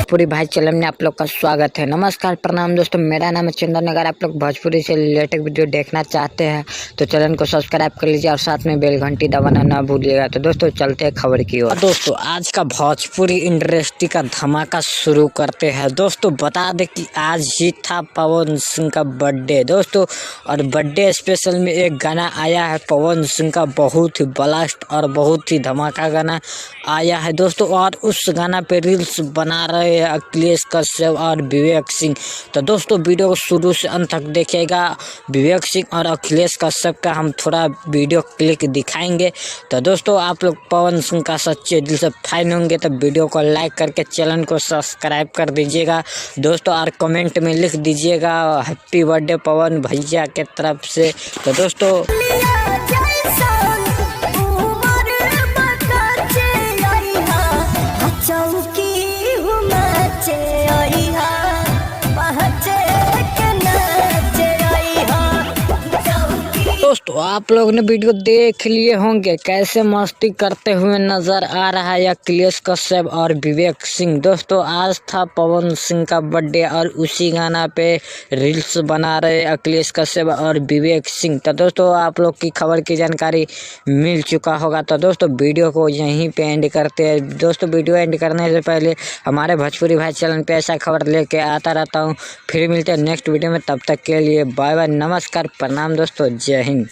भोजपुरी भाई चैनल में आप लोग का स्वागत है। नमस्कार प्रणाम दोस्तों, मेरा नाम है चंदन। अगर आप लोग भोजपुरी से रिलेटेड वीडियो देखना चाहते हैं तो चैनल को सब्सक्राइब कर लीजिए और साथ में बेल घंटी दबाना ना भूलिएगा। तो दोस्तों चलते हैं खबर की ओर। दोस्तों आज का भोजपुरी इंडस्ट्री का धमाका शुरू करते हैं। दोस्तों बता दें कि आज ही था पवन सिंह का बर्थडे दोस्तों, और बर्थडे स्पेशल में एक गाना आया है पवन सिंह का, बहुत ही ब्लास्ट और बहुत ही धमाका गाना आया है दोस्तों। और उस गाना पे रील्स बना रहे हैं अखिलेश कश्यप और विवेक सिंह। तो दोस्तों वीडियो को शुरू से अंत तक देखिएगा। विवेक सिंह और अखिलेश कश्यप का हम थोड़ा वीडियो क्लिक दिखाएंगे। तो दोस्तों आप लोग पवन सिंह का सच्चे दिल से फैन होंगे तो वीडियो को लाइक करके चैनल को सब्सक्राइब कर दीजिएगा दोस्तों, और कमेंट में लिख दीजिएगा हैप्पी बर्थडे पवन भैया के तरफ से। तो दोस्तों आप लोग ने वीडियो देख लिए होंगे कैसे मस्ती करते हुए नजर आ रहा है अखिलेश कश्यप और विवेक सिंह। दोस्तों आज था पवन सिंह का बर्थडे और उसी गाना पे रील्स बना रहे अखिलेश कश्यप और विवेक सिंह। तो दोस्तों आप लोग की खबर की जानकारी मिल चुका होगा। तो दोस्तों वीडियो को यहीं पे एंड करते हैं। दोस्तों वीडियो एंड करने से पहले हमारे भोजपुरी भाई चैनल पे ऐसा खबर लेके आता रहता हूँ। फिर मिलते हैं नेक्स्ट वीडियो में, तब तक के लिए बाय बाय, नमस्कार प्रणाम दोस्तों, जय हिंद।